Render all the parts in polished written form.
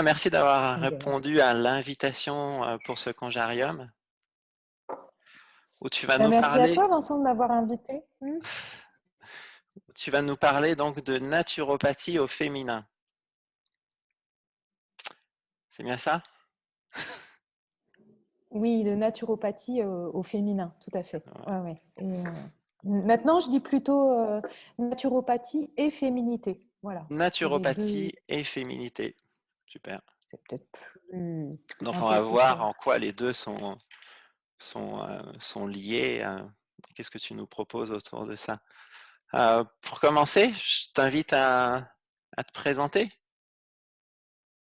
Merci d'avoir De rien. répondu à l'invitation pour ce Conjarium, où Merci à toi, Vincent, de m'avoir invité. tu vas nous parler donc de naturopathie au féminin. C'est bien ça? Oui, de naturopathie au féminin, tout à fait. Ouais. Ouais, ouais. Maintenant, je dis plutôt naturopathie et féminité. Voilà, c'est les deux. Naturopathie et féminité. Super. C'est peut-être plus, Donc un on peu va plus voir clair. en quoi les deux sont liés. Qu'est-ce que tu nous proposes autour de ça? Pour commencer, je t'invite à te présenter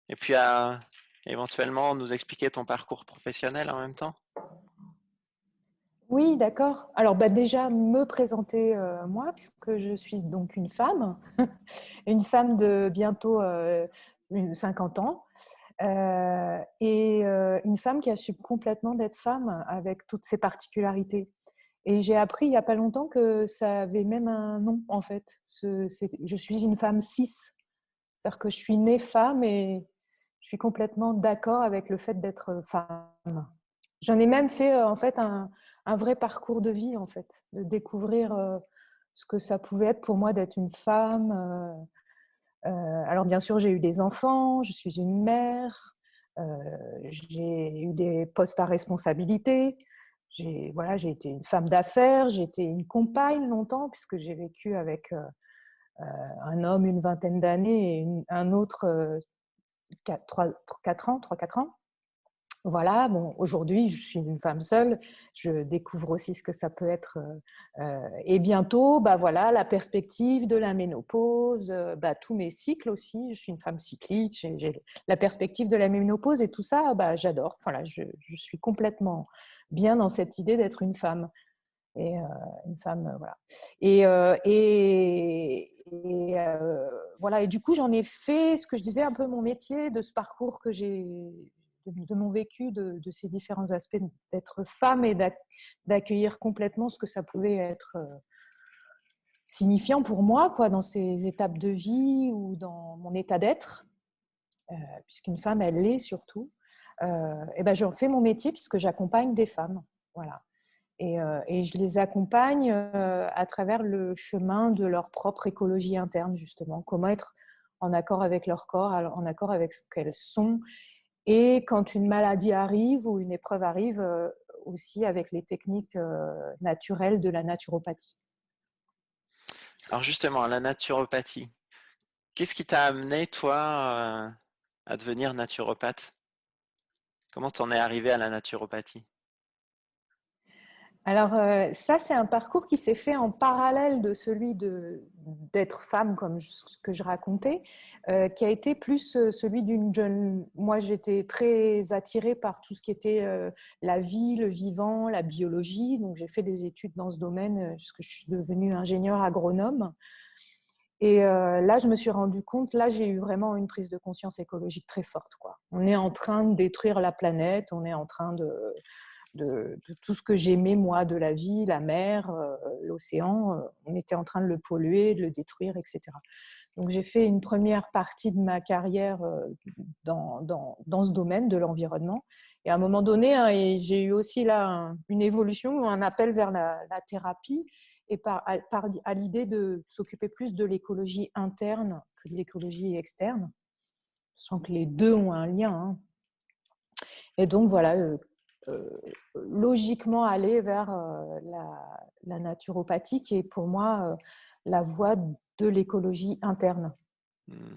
et puis à éventuellement nous expliquer ton parcours professionnel en même temps. Oui, d'accord. Alors, bah, déjà, me présenter moi, puisque je suis donc une femme de bientôt 50 ans. Une femme qui assume complètement d'être femme avec toutes ses particularités. Et j'ai appris il n'y a pas longtemps que ça avait même un nom, en fait. Je suis une femme cis. C'est-à-dire que je suis née femme et je suis complètement d'accord avec le fait d'être femme. J'en ai même fait en fait un vrai parcours de vie, en fait, de découvrir ce que ça pouvait être pour moi d'être une femme. Alors bien sûr, j'ai eu des enfants, je suis une mère, euh, j'ai eu des postes à responsabilité, j'ai été une femme d'affaires, j'ai été une compagne longtemps puisque j'ai vécu avec un homme une vingtaine d'années et un autre 4 ans, 3-4 ans. Voilà, bon, aujourd'hui, je suis une femme seule, je découvre aussi ce que ça peut être. Et bientôt, bah voilà, la perspective de la ménopause, bah, tous mes cycles aussi, je suis une femme cyclique, j'ai la perspective de la ménopause et tout ça, bah, j'adore. Voilà, je suis complètement bien dans cette idée d'être une femme. Et une femme, voilà. Et, euh, et, voilà. Et du coup, j'en ai fait ce que je disais un peu mon métier de ce parcours que j'ai, de mon vécu, de ces différents aspects d'être femme et d'accueillir complètement ce que ça pouvait être signifiant pour moi, quoi, dans ces étapes de vie ou dans mon état d'être, puisqu'une femme, elle l'est surtout. Et ben, j'en fais mon métier puisque j'accompagne des femmes. Voilà. Et je les accompagne à travers le chemin de leur propre écologie interne, justement. Comment être en accord avec leur corps, en accord avec ce qu'elles sont. Et quand une maladie arrive ou une épreuve arrive, aussi avec les techniques naturelles de la naturopathie. Alors justement, la naturopathie. Qu'est-ce qui t'a amené, toi, à devenir naturopathe? Comment t'en es arrivé à la naturopathie? Alors, ça, c'est un parcours qui s'est fait en parallèle de celui d'être femme, comme ce que je racontais, qui a été plus celui d'une jeune. Moi, j'étais très attirée par tout ce qui était la vie, le vivant, la biologie. Donc, j'ai fait des études dans ce domaine, puisque je suis devenue ingénieure agronome. Et là, je me suis rendu compte, là, j'ai eu vraiment une prise de conscience écologique très forte, quoi. On est en train de détruire la planète, on est en train de tout ce que j'aimais, moi, de la vie, la mer, l'océan, on était en train de le polluer, de le détruire, etc. Donc, j'ai fait une première partie de ma carrière dans ce domaine de l'environnement. Et à un moment donné, hein, j'ai eu aussi là une évolution, un appel vers la thérapie et à l'idée de s'occuper plus de l'écologie interne que de l'écologie externe. Je sens que les deux ont un lien. Hein. Et donc, voilà, euh, logiquement aller vers la naturopathie qui est pour moi la voie de l'écologie interne. Hmm.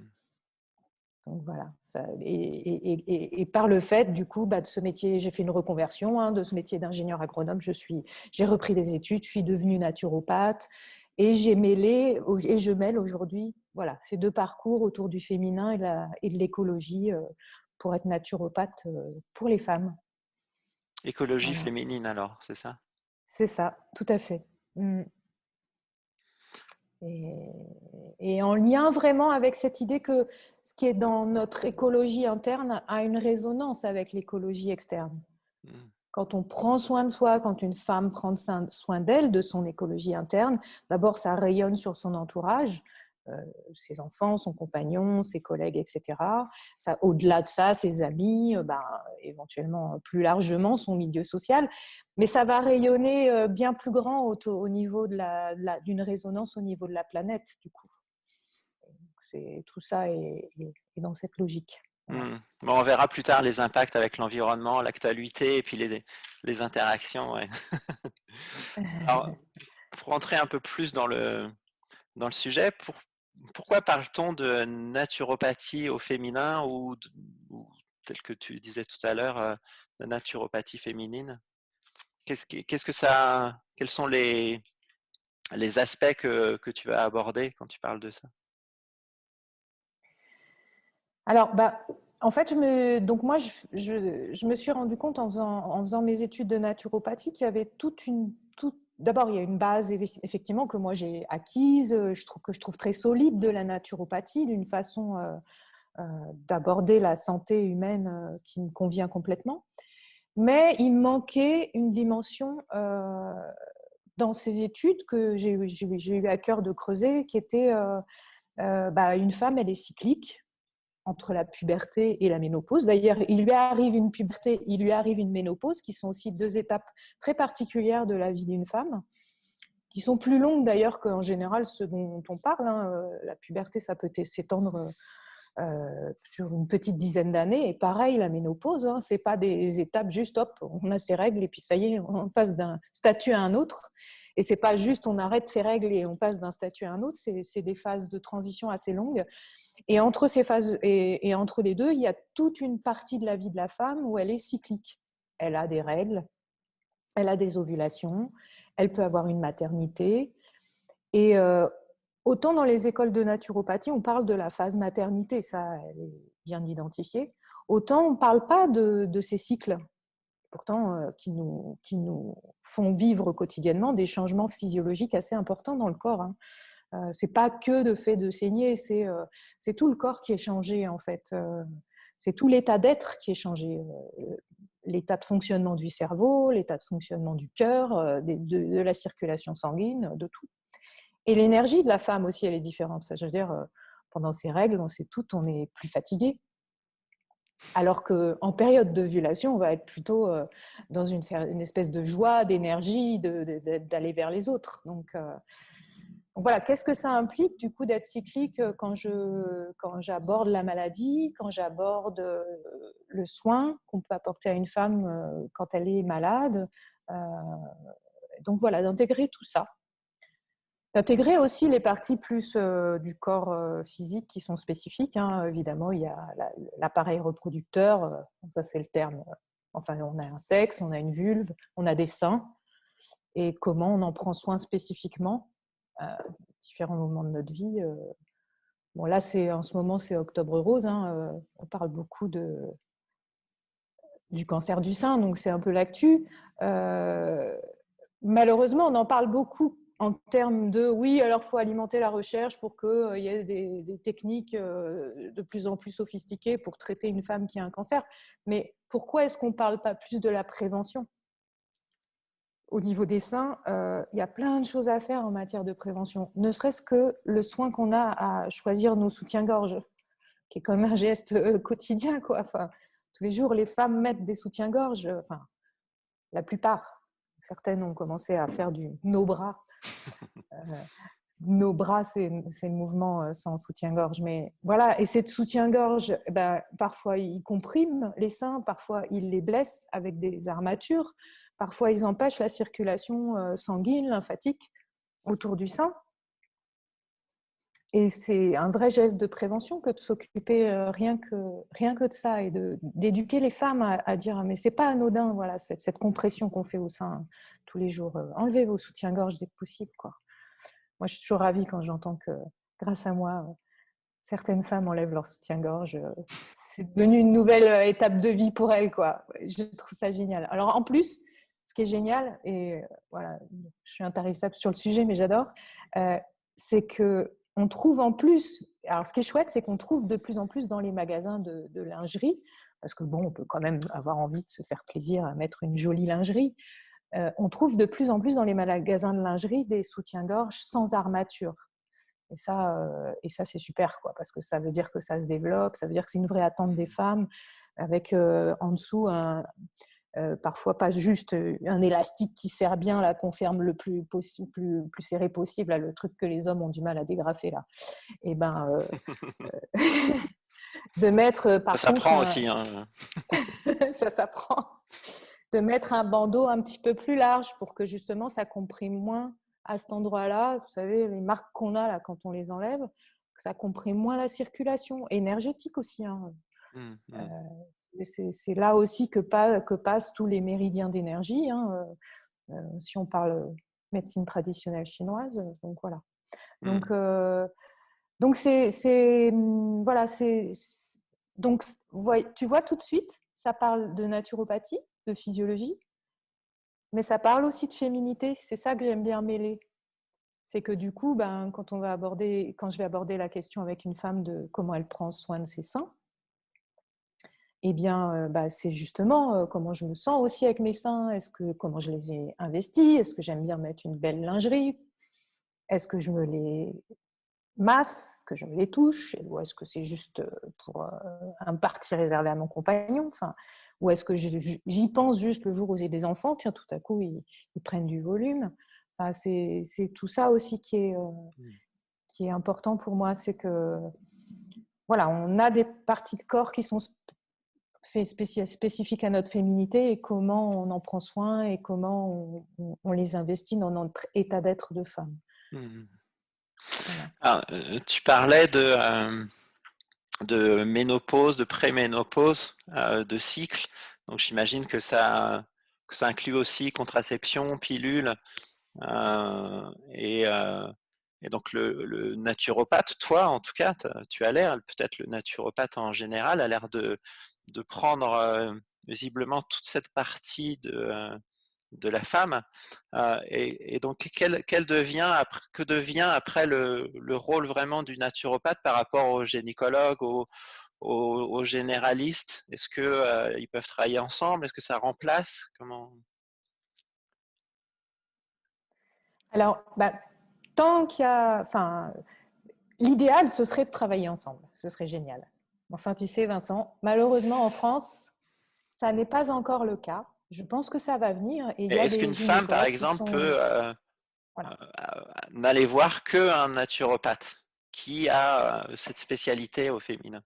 Donc voilà. Et par le fait, du coup, de ce métier, j'ai fait une reconversion hein, de ce métier d'ingénieur agronome. J'ai repris des études, je suis devenue naturopathe et je mêle aujourd'hui voilà, ces deux parcours autour du féminin et de l'écologie pour être naturopathe pour les femmes. Écologie Voilà. féminine, alors, c'est ça? C'est ça, tout à fait. Et, et en lien vraiment avec cette idée que ce qui est dans notre écologie interne a une résonance avec l'écologie externe. Hmm. Quand on prend soin de soi, quand une femme prend soin d'elle, de son écologie interne, d'abord ça rayonne sur son entourage, ses enfants, son compagnon, ses collègues, etc. Ça, au-delà de ça, ses amis, éventuellement plus largement son milieu social. Mais ça va rayonner bien plus grand au niveau d'une résonance au niveau de la planète, du coup. Tout ça est dans cette logique. Voilà. Bon, on verra plus tard les impacts avec l'environnement, l'actualité et puis les interactions. Ouais. Alors, pour rentrer un peu plus dans le sujet, pourquoi parle-t-on de naturopathie au féminin ou tel que tu disais tout à l'heure, de naturopathie féminine? Quels sont les aspects que tu vas aborder quand tu parles de ça? Alors, en fait, moi, je me suis rendu compte en faisant mes études de naturopathie qu'il y avait d'abord, il y a une base effectivement que moi j'ai acquise, que je trouve très solide de la naturopathie, d'une façon d'aborder la santé humaine qui me convient complètement. Mais il manquait une dimension dans ces études que j'ai eu à cœur de creuser, qui était une femme, elle est cyclique entre la puberté et la ménopause. D'ailleurs, il lui arrive une puberté, il lui arrive une ménopause, qui sont aussi deux étapes très particulières de la vie d'une femme, qui sont plus longues d'ailleurs qu'en général ce dont on parle. La puberté, ça peut s'étendre sur une petite dizaine d'années. Et pareil, la ménopause, c'est pas des étapes juste, hop, on a ses règles et puis ça y est, on passe d'un statut à un autre. Et c'est pas juste on arrête ses règles et on passe d'un statut à un autre, c'est des phases de transition assez longues. Et entre ces phases et entre les deux, il y a toute une partie de la vie de la femme où elle est cyclique. Elle a des règles, elle a des ovulations, elle peut avoir une maternité. Et autant dans les écoles de naturopathie, on parle de la phase maternité, ça, elle est bien identifiée. Autant on ne parle pas de ces cycles, pourtant qui nous font vivre quotidiennement des changements physiologiques assez importants dans le corps. C'est pas que de fait de saigner, c'est tout le corps qui est changé en fait. C'est tout l'état d'être qui est changé. L'état de fonctionnement du cerveau, l'état de fonctionnement du cœur, de la circulation sanguine, de tout. Et l'énergie de la femme aussi, elle est différente. Je veux dire, pendant ces règles, on sait toutes, on est plus fatigué. Alors qu'en période d'ovulation, on va être plutôt dans une espèce de joie, d'énergie, d'aller vers les autres. Donc voilà, qu'est-ce que ça implique du coup d'être cyclique quand j'aborde la maladie, quand j'aborde le soin qu'on peut apporter à une femme quand elle est malade. Donc voilà, d'intégrer tout ça. D'intégrer aussi les parties plus du corps physique qui sont spécifiques. Évidemment, il y a l'appareil reproducteur, ça c'est le terme. Enfin, on a un sexe, on a une vulve, on a des seins. Et comment on en prend soin spécifiquement à différents moments de notre vie. Bon, là, en ce moment, c'est Octobre Rose. On parle beaucoup du cancer du sein, donc c'est un peu l'actu. Malheureusement, on en parle beaucoup en termes de oui, alors il faut alimenter la recherche pour qu'il y ait des techniques de plus en plus sophistiquées pour traiter une femme qui a un cancer. Mais pourquoi est-ce qu'on ne parle pas plus de la prévention ? Au niveau des seins, il y a plein de choses à faire en matière de prévention. Ne serait-ce que le soin qu'on a à choisir nos soutiens-gorge, qui est comme un geste quotidien, quoi. Enfin, tous les jours, les femmes mettent des soutiens-gorge. Enfin, la plupart. Certaines ont commencé à faire du nos bras. Nos bras, c'est le mouvement sans soutien-gorge. Mais voilà, et ces soutiens-gorge, parfois ils compriment les seins, parfois ils les blessent avec des armatures, parfois ils empêchent la circulation sanguine, lymphatique autour du sein. Et c'est un vrai geste de prévention que de s'occuper rien que de ça et d'éduquer les femmes à dire mais c'est pas anodin, voilà, cette compression qu'on fait au sein tous les jours. Enlevez vos soutiens-gorge dès que possible, quoi. Moi, je suis toujours ravie quand j'entends que, grâce à moi, certaines femmes enlèvent leur soutien-gorge. C'est devenu une nouvelle étape de vie pour elles, quoi. Je trouve ça génial. Alors, en plus, ce qui est génial, et voilà, je suis intarissable sur le sujet, mais j'adore, c'est qu'on trouve en plus... Alors, ce qui est chouette, c'est qu'on trouve de plus en plus dans les magasins de lingerie, parce que bon, on peut quand même avoir envie de se faire plaisir à mettre une jolie lingerie. On trouve de plus en plus dans les magasins de lingerie des soutiens-gorge sans armature. Et ça c'est super, quoi, parce que ça veut dire que ça se développe, ça veut dire que c'est une vraie attente des femmes, avec en dessous parfois pas juste un élastique qui serre bien, là, qu'on ferme le plus serré possible, là, le truc que les hommes ont du mal à dégrafer là. Et ben, de mettre Ça par contre s'apprend aussi, hein. ça s'apprend, de mettre un bandeau un petit peu plus large pour que justement ça comprime moins à cet endroit-là. Vous savez, les marques qu'on a là quand on les enlève, ça comprime moins la circulation énergétique aussi, hein. C'est là aussi que passent tous les méridiens d'énergie, hein, si on parle médecine traditionnelle chinoise. Donc voilà. Donc voilà, donc tu vois tout de suite, ça parle de naturopathie, de physiologie, mais ça parle aussi de féminité. C'est ça que j'aime bien mêler. C'est que du coup, quand je vais aborder la question avec une femme de comment elle prend soin de ses seins, eh bien, c'est justement comment je me sens aussi avec mes seins. Comment je les ai investis? Est-ce que j'aime bien mettre une belle lingerie? Est-ce que je me les masse? Est-ce que je me les touche? Ou est-ce que c'est juste pour un partie réservé à mon compagnon? Enfin, ou est-ce que j'y pense juste le jour où j'ai des enfants, puis tout à coup, ils prennent du volume? Enfin, c'est tout ça aussi qui est important pour moi. C'est que, voilà, on a des parties de corps qui sont spécifiques à notre féminité, et comment on en prend soin et comment on les investit dans notre état d'être de femme. Voilà. Alors, tu parlais de ménopause, de préménopause, de cycle. Donc j'imagine que ça inclut aussi contraception, pilule, et donc le naturopathe, toi en tout cas, tu as l'air, peut-être le naturopathe en général, a l'air de prendre visiblement toute cette partie de la femme, et donc que devient après le rôle vraiment du naturopathe par rapport au gynécologue, au généraliste? Est-ce que ils peuvent travailler ensemble? Est-ce que ça remplace? Comment? Alors, tant qu'il y a, enfin, l'idéal, ce serait de travailler ensemble. Ce serait génial. Enfin, tu sais, Vincent, malheureusement, en France, ça n'est pas encore le cas. Je pense que ça va venir, et il Et y a est-ce des qu'une femme, par gynécologues qui exemple, peut sont... Voilà. n'aller voir qu'un naturopathe qui a cette spécialité au féminin,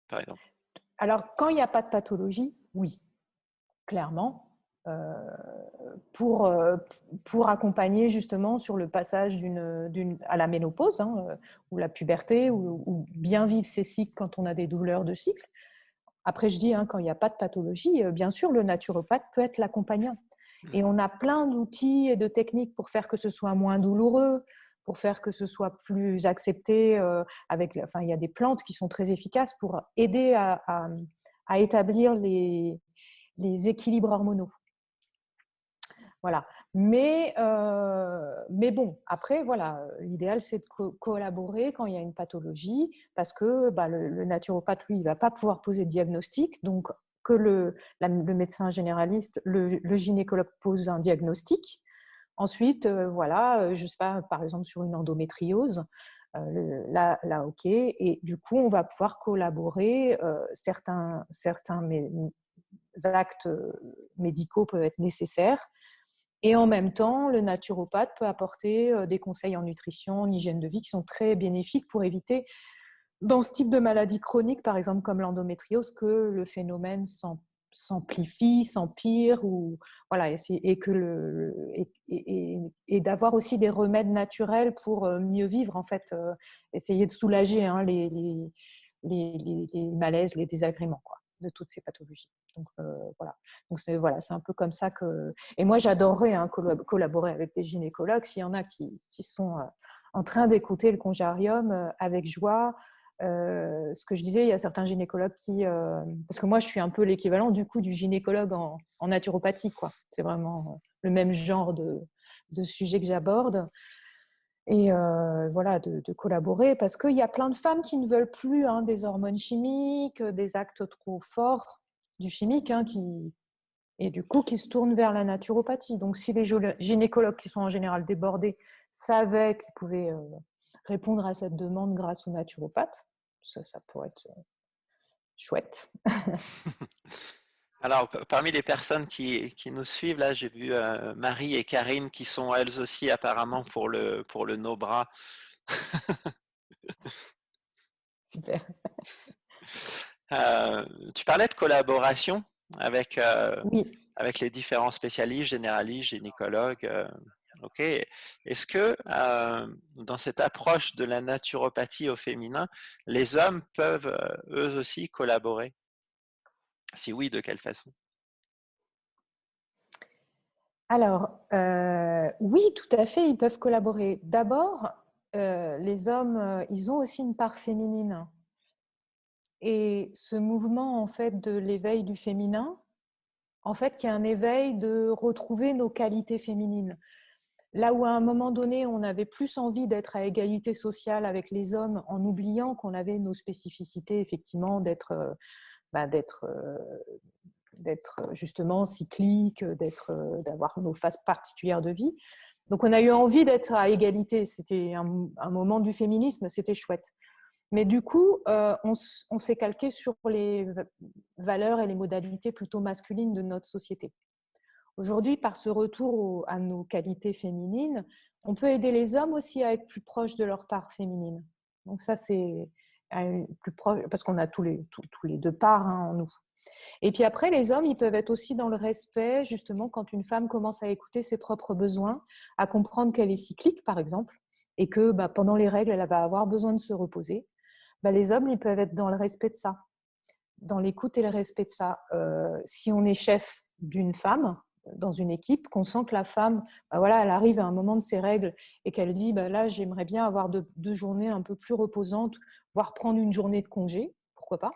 par exemple? Alors, quand il n'y a pas de pathologie, oui, clairement, pour accompagner justement sur le passage à la ménopause, hein, ou la puberté, ou bien vivre ses cycles quand on a des douleurs de cycle. Après, je dis, hein, quand il n'y a pas de pathologie, bien sûr, le naturopathe peut être l'accompagnant. Et on a plein d'outils et de techniques pour faire que ce soit moins douloureux, pour faire que ce soit plus accepté. Il y a des plantes qui sont très efficaces pour aider à établir les équilibres hormonaux. Voilà. Mais bon, après, voilà, l'idéal, c'est de collaborer quand il y a une pathologie, parce que le naturopathe, lui, il ne va pas pouvoir poser de diagnostic. Donc, que le médecin généraliste, le gynécologue pose un diagnostic. Ensuite, je ne sais pas, par exemple, sur une endométriose, là, OK. Et du coup, on va pouvoir collaborer. Certains actes médicaux peuvent être nécessaires. Et en même temps, le naturopathe peut apporter des conseils en nutrition, en hygiène de vie, qui sont très bénéfiques pour éviter, dans ce type de maladie chronique, par exemple comme l'endométriose, que le phénomène s'amplifie, s'empire, voilà, et d'avoir aussi des remèdes naturels pour mieux vivre, en fait, essayer de soulager, hein, les malaises, les désagréments, quoi, de toutes ces pathologies. Donc voilà. Donc c'est un peu comme ça que. Et moi, j'adorerais, hein, collaborer avec des gynécologues. S'il y en a qui sont en train d'écouter le Conjarium, avec joie. Ce que je disais, il y a certains gynécologues qui, parce que moi, je suis un peu l'équivalent du coup du gynécologue en naturopathie, quoi. C'est vraiment le même genre de sujet que j'aborde. Et voilà, de collaborer, parce qu'il y a plein de femmes qui ne veulent plus, hein, des hormones chimiques, des actes trop forts du chimique, hein, et du coup qui se tournent vers la naturopathie. Donc si les gynécologues qui sont en général débordés savaient qu'ils pouvaient répondre à cette demande grâce aux naturopathes, ça pourrait être chouette. Alors, parmi les personnes qui nous suivent, là, j'ai vu Marie et Karine qui sont elles aussi apparemment pour le no bras. Super. Tu parlais de collaboration avec, Oui. avec les différents spécialistes, généralistes, gynécologues. Ok. Est-ce que dans cette approche de la naturopathie au féminin, les hommes peuvent eux aussi collaborer? Si oui, de quelle façon? Alors, oui, tout à fait, ils peuvent collaborer. D'abord, les hommes, ils ont aussi une part féminine. Et ce mouvement, en fait, de l'éveil du féminin, en fait, qui est un éveil de retrouver nos qualités féminines. Là où à un moment donné, on avait plus envie d'être à égalité sociale avec les hommes en oubliant qu'on avait nos spécificités, effectivement, d'être justement cyclique, d'avoir nos phases particulières de vie. Donc on a eu envie d'être à égalité. C'était un moment du féminisme, c'était chouette. Mais du coup, on s'est calqué sur les valeurs et les modalités plutôt masculines de notre société. Aujourd'hui, par ce retour à nos qualités féminines, on peut aider les hommes aussi à être plus proches de leur part féminine. Donc ça, c'est plus proche, parce qu'on a tous les deux parts en nous. Et puis après, les hommes, ils peuvent être aussi dans le respect, justement, quand une femme commence à écouter ses propres besoins, à comprendre qu'elle est cyclique, par exemple, et que pendant les règles, elle va avoir besoin de se reposer. Les hommes, ils peuvent être dans le respect de ça, dans l'écoute et le respect de ça. Si on est chef d'une femme dans une équipe, qu'on sent que la femme, voilà, elle arrive à un moment de ses règles et qu'elle dit, là, j'aimerais bien avoir deux journées un peu plus reposantes, voire prendre une journée de congé, pourquoi pas,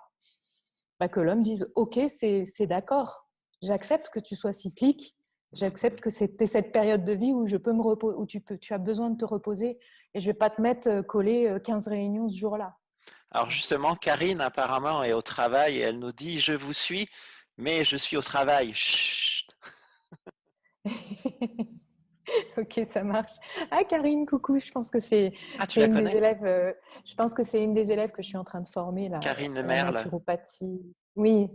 que l'homme dise, ok, c'est d'accord, j'accepte que tu sois cyclique, j'accepte que c'était cette période de vie où je peux me reposer, où tu as besoin de te reposer et je vais pas te mettre coller 15 réunions ce jour-là. Alors justement, Karine apparemment est au travail et elle nous dit je vous suis, mais je suis au travail. Chut. Ok, ça marche. Ah, Karine, coucou. Je pense que c'est Ah, tu la une des connais? élèves. Je pense que c'est une des élèves que je suis en train de former là, Karine à la Merle. naturopathie. Oui,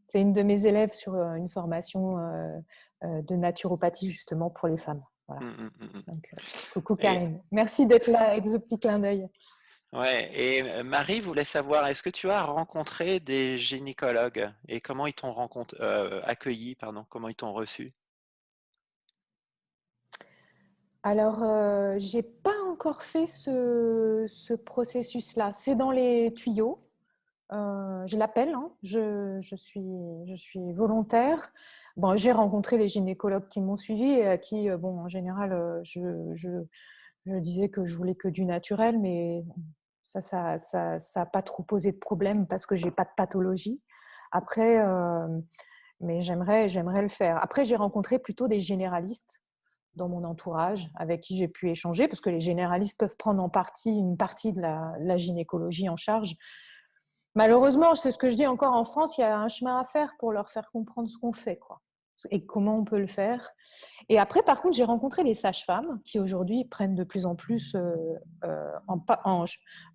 c'est une de mes élèves sur une formation de naturopathie justement pour les femmes. Voilà. Donc, coucou Et, Karine. Merci d'être là et de ce petit clin d'œil. ouais, et Marie voulait savoir, est-ce que tu as rencontré des gynécologues et comment ils t'ont accueilli, pardon, comment ils t'ont reçu? Alors, j'ai pas encore fait ce processus-là. C'est dans les tuyaux. Je l'appelle, hein. Je suis volontaire. Bon, j'ai rencontré les gynécologues qui m'ont suivi et à qui, en général, je disais que je voulais que du naturel, mais ça a pas trop posé de problème parce que j'ai pas de pathologie. Après, mais j'aimerais le faire. Après, j'ai rencontré plutôt des généralistes dans mon entourage avec qui j'ai pu échanger parce que les généralistes peuvent prendre une partie de la gynécologie en charge. Malheureusement, c'est ce que je dis encore en France, il y a un chemin à faire pour leur faire comprendre ce qu'on fait, quoi, et comment on peut le faire. Et après, par contre, j'ai rencontré les sages-femmes qui aujourd'hui prennent de plus en plus,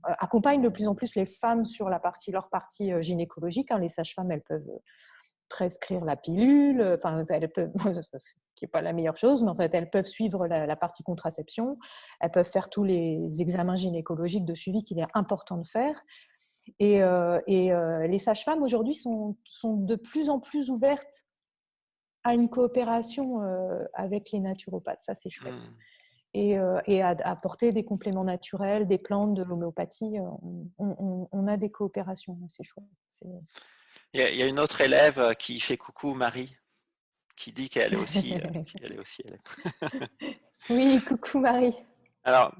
accompagnent de plus en plus les femmes sur leur partie gynécologique. Hein. Les sages-femmes, elles peuvent prescrire la pilule, enfin, elles peuvent, qui n'est pas la meilleure chose, mais en fait, elles peuvent suivre la partie contraception, elles peuvent faire tous les examens gynécologiques de suivi qu'il est important de faire. Et les sages-femmes aujourd'hui sont de plus en plus ouvertes à une coopération avec les naturopathes. Ça, c'est chouette. Hmm. Et à apporter des compléments naturels, des plantes, de l'homéopathie. On a des coopérations. C'est chouette. Il y a une autre élève qui fait coucou Marie, qui dit qu'elle est aussi, qu'elle est aussi élève. Oui, coucou Marie. Alors,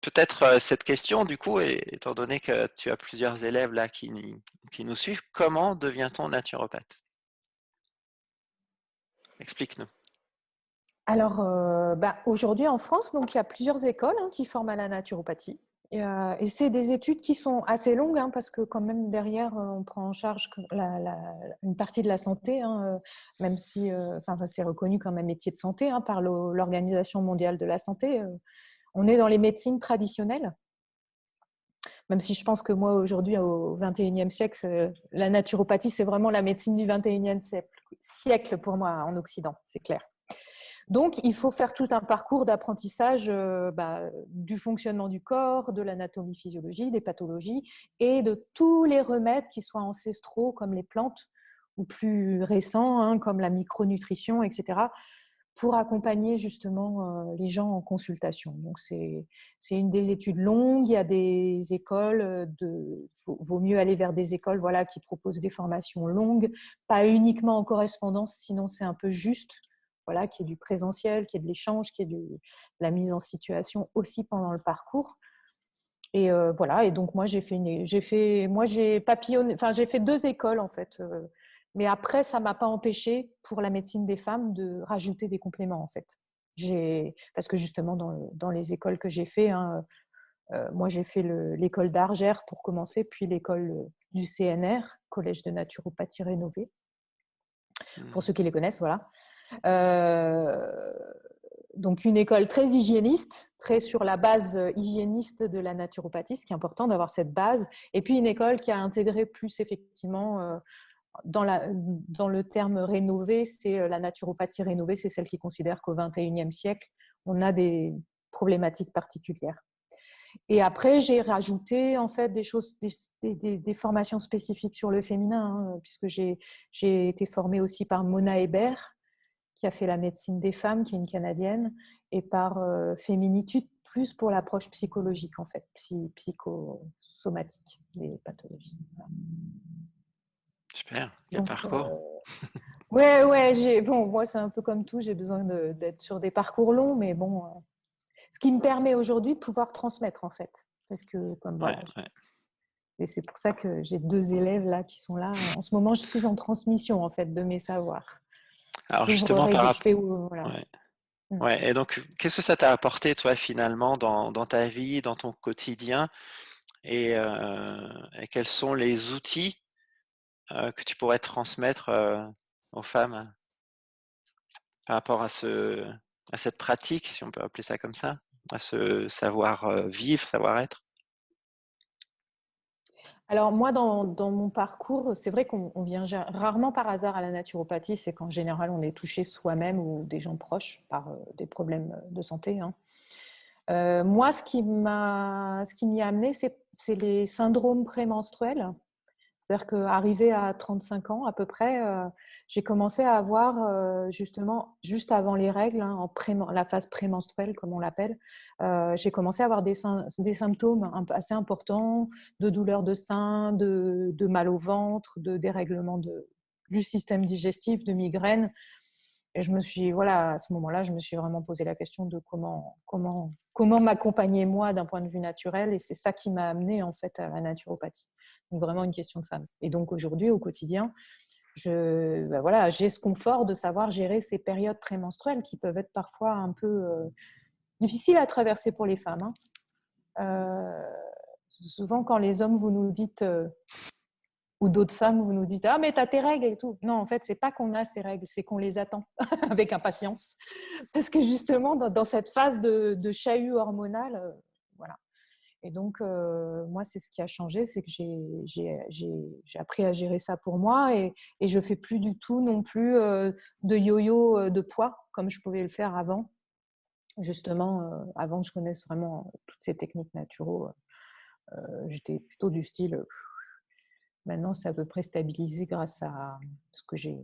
peut-être cette question, du coup, étant donné que tu as plusieurs élèves là qui nous suivent, comment devient-on naturopathe? Explique-nous. Alors, aujourd'hui en France, donc, il y a plusieurs écoles qui forment à la naturopathie. Et c'est des études qui sont assez longues, hein, parce que quand même derrière, on prend en charge une partie de la santé, hein, même si ça c'est reconnu comme un métier de santé, hein, par l'Organisation mondiale de la santé. On est dans les médecines traditionnelles, même si je pense que moi, aujourd'hui, au XXIe siècle, la naturopathie, c'est vraiment la médecine du XXIe siècle pour moi en Occident, c'est clair. Donc, il faut faire tout un parcours d'apprentissage du fonctionnement du corps, de l'anatomie-physiologie, des pathologies et de tous les remèdes qui soient ancestraux comme les plantes ou plus récents, hein, comme la micronutrition, etc., pour accompagner justement les gens en consultation. Donc, c'est une des études longues. Il y a des écoles, vaut mieux aller vers des écoles voilà, qui proposent des formations longues, pas uniquement en correspondance, sinon c'est un peu juste. Voilà, qu'il y ait du présentiel, qu'il y ait de l'échange, qu'il y ait de la mise en situation aussi pendant le parcours. Et voilà, et donc moi j'ai papillonné, enfin j'ai fait 2 écoles en fait. Mais après, ça ne m'a pas empêché pour la médecine des femmes de rajouter des compléments en fait. Parce que justement dans les écoles que j'ai fait, hein, moi j'ai fait l'école d'Argère pour commencer, puis l'école du CNR, Collège de naturopathie rénové, pour ceux qui les connaissent, voilà. Donc une école très hygiéniste, très sur la base hygiéniste de la naturopathie, ce qui est important d'avoir cette base. Et puis une école qui a intégré plus effectivement dans le terme rénové, c'est la naturopathie rénovée, c'est celle qui considère qu'au XXIe siècle, on a des problématiques particulières. Et après, j'ai rajouté en fait des choses, des formations spécifiques sur le féminin, hein, puisque j'ai été formée aussi par Mona Hébert, qui a fait la médecine des femmes, qui est une Canadienne, et par Féminitude, plus pour l'approche psychologique, en fait, psychosomatique des pathologies. Voilà. Super, quel Donc, parcours. ouais, bon, moi, c'est un peu comme tout, j'ai besoin d'être sur des parcours longs, mais bon, ce qui me permet aujourd'hui de pouvoir transmettre, en fait. Parce que, comme Ouais, voilà, ouais. et c'est pour ça que j'ai 2 élèves là qui sont là. En ce moment, je suis en transmission, en fait, de mes savoirs. Alors justement, J'ouvrerai, je fais, voilà. ouais. Ouais. Et donc, qu'est-ce que ça t'a apporté, toi, finalement, dans ta vie, dans ton quotidien, et quels sont les outils que tu pourrais transmettre aux femmes par rapport à cette pratique, si on peut appeler ça comme ça, à ce savoir vivre, savoir-être? Alors moi, dans mon parcours, c'est vrai qu'on vient rarement par hasard à la naturopathie, c'est qu'en général, on est touché soi-même ou des gens proches par des problèmes de santé, hein. Moi, ce qui m'y a amené, c'est les syndromes prémenstruels. C'est-à-dire qu'arrivée à 35 ans à peu près, j'ai commencé à avoir justement, juste avant les règles, hein, la phase prémenstruelle comme on l'appelle, j'ai commencé à avoir des symptômes assez importants de douleurs de sein, de mal au ventre, de dérèglement du système digestif, de migraines. Et voilà, à ce moment-là, je me suis vraiment posé la question de comment m'accompagner moi d'un point de vue naturel. Et c'est ça qui m'a amené en fait à la naturopathie. Donc vraiment une question de femme. Et donc aujourd'hui, au quotidien, voilà, j'ai ce confort de savoir gérer ces périodes prémenstruelles qui peuvent être parfois un peu difficiles à traverser pour les femmes, hein. Souvent, quand les hommes, vous nous dites ou d'autres femmes, vous nous dites ah mais t'as tes règles et tout. Non, en fait, c'est pas qu'on a ces règles, c'est qu'on les attend avec impatience, parce que justement dans cette phase de chahut hormonal, voilà. Et donc moi, c'est ce qui a changé, c'est que j'ai appris à gérer ça pour moi et je fais plus du tout non plus de yo-yo de poids comme je pouvais le faire avant. Justement, avant que je connaisse vraiment toutes ces techniques naturelles, j'étais plutôt du style maintenant, c'est à peu près stabilisé grâce à ce que j'ai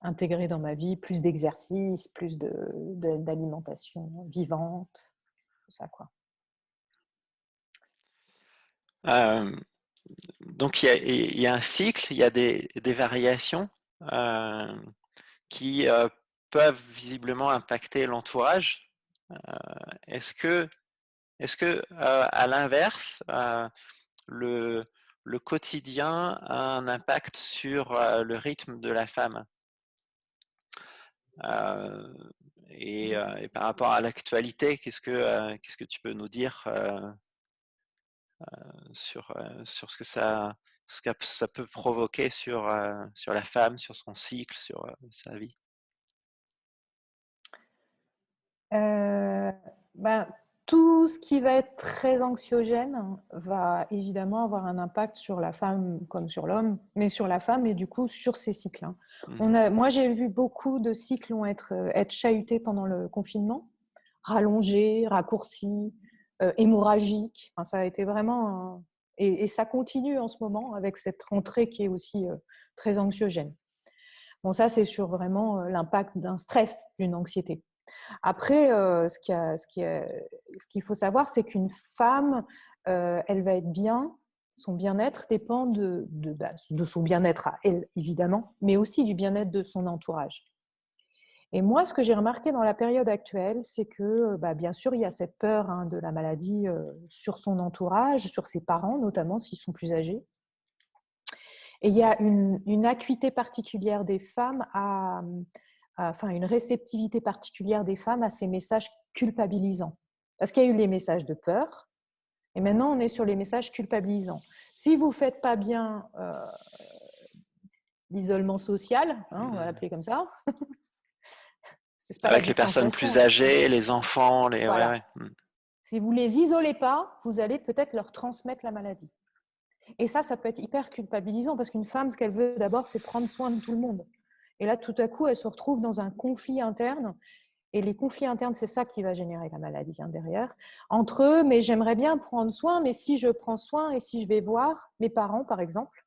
intégré dans ma vie, plus d'exercice, plus d'alimentation vivante, tout ça, quoi. Euh, donc, il y a un cycle, il y a des variations euh, qui peuvent visiblement impacter l'entourage. Est-ce que, à l'inverse, le, le quotidien a un impact sur le rythme de la femme? Euh, et par rapport à l'actualité, qu'est-ce que tu peux nous dire sur ce que ça peut provoquer sur la femme, sur son cycle, sur sa vie. Ben, tout ce qui va être très anxiogène va évidemment avoir un impact sur la femme comme sur l'homme, mais sur la femme et du coup sur ses cycles. Moi, j'ai vu beaucoup de cycles être chahutés pendant le confinement, rallongés, raccourcis, hémorragiques. Enfin, ça a été vraiment... Et ça continue en ce moment avec cette rentrée qui est aussi très anxiogène. Bon, ça, c'est sur vraiment l'impact d'un stress, d'une anxiété. Après, ce qu'il faut savoir, c'est qu'une femme, elle va être bien, son bien-être dépend de son bien-être à elle, évidemment, mais aussi du bien-être de son entourage. Et moi, ce que j'ai remarqué dans la période actuelle, c'est que, bien sûr, il y a cette peur de la maladie sur son entourage, sur ses parents, notamment s'ils sont plus âgés. Et il y a une acuité particulière des femmes enfin une réceptivité particulière des femmes à ces messages culpabilisants. Parce qu'il y a eu les messages de peur, et maintenant on est sur les messages culpabilisants. Si vous ne faites pas bien l'isolement social, on va l'appeler comme ça, c'est pas la Avec les personnes plus distanciation. âgées, les enfants, Voilà. ouais. Si vous ne les isolez pas, vous allez peut-être leur transmettre la maladie. Et ça peut être hyper culpabilisant parce qu'une femme, ce qu'elle veut d'abord, c'est prendre soin de tout le monde. Et là, tout à coup, elle se retrouve dans un conflit interne. Et les conflits internes, c'est ça qui va générer la maladie derrière. Entre eux, mais j'aimerais bien prendre soin, mais si je prends soin et si je vais voir mes parents, par exemple,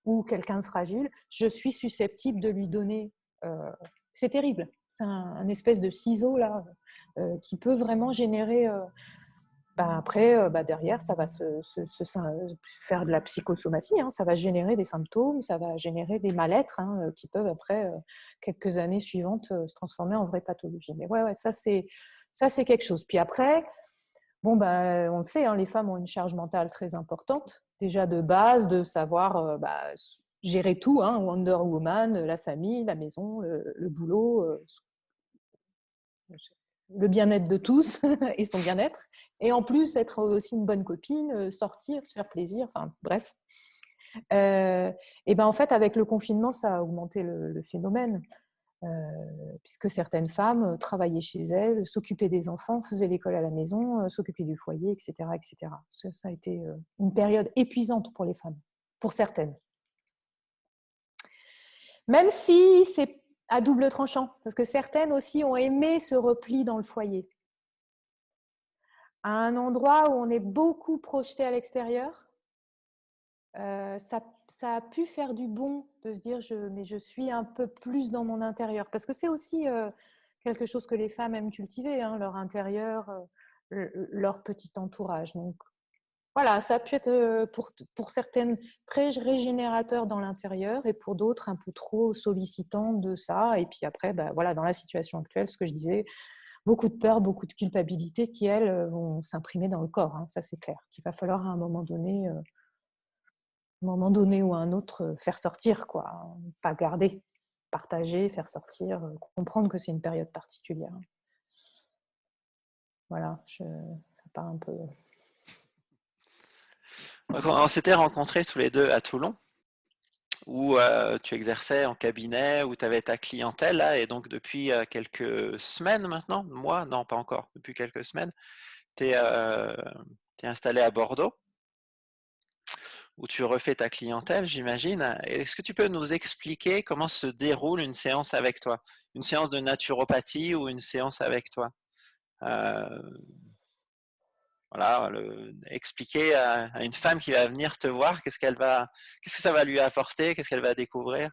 ou quelqu'un de fragile, je suis susceptible de lui donner... c'est terrible. C'est un espèce de ciseau là, qui peut vraiment générer... après, derrière, ça va faire de la psychosomatie, ça va générer des symptômes, ça va générer des mal-être qui peuvent, après quelques années suivantes, se transformer en vraie pathologie. Mais ouais, ça c'est quelque chose. Puis après, on le sait, les femmes ont une charge mentale très importante, déjà de base, de savoir gérer tout, Wonder Woman, la famille, la maison, le boulot, le bien-être de tous et son bien-être. Et en plus, être aussi une bonne copine, sortir, se faire plaisir, enfin bref. En fait, avec le confinement, ça a augmenté le phénomène, puisque certaines femmes travaillaient chez elles, s'occupaient des enfants, faisaient l'école à la maison, s'occupaient du foyer, etc. etc. Ça a été une période épuisante pour les femmes, pour certaines. Même si c'est à double tranchant, parce que certaines aussi ont aimé ce repli dans le foyer. À un endroit où on est beaucoup projeté à l'extérieur, ça a pu faire du bon de se dire mais je suis un peu plus dans mon intérieur. Parce que c'est aussi quelque chose que les femmes aiment cultiver, leur intérieur, leur petit entourage. Donc voilà, ça a pu être pour certaines très régénérateur dans l'intérieur et pour d'autres un peu trop sollicitant de ça. Et puis après, voilà, dans la situation actuelle, ce que je disais, beaucoup de peur, beaucoup de culpabilité qui, elles, vont s'imprimer dans le corps. Ça, c'est clair. Qu'il va falloir à un moment donné ou à un autre, faire sortir, quoi. Pas garder, partager, faire sortir, comprendre que c'est une période particulière. Voilà, ça part un peu... On s'était rencontrés tous les deux à Toulon, où tu exerçais en cabinet, où tu avais ta clientèle, là, et donc depuis quelques semaines maintenant, mois, non pas encore, depuis quelques semaines, tu es installé à Bordeaux, où tu refais ta clientèle, j'imagine. Est-ce que tu peux nous expliquer comment se déroule une séance avec toi? Une séance de naturopathie ou une séance avec toi? Voilà, expliquer à une femme qui va venir te voir, qu'est-ce que ça va lui apporter, qu'est-ce qu'elle va découvrir?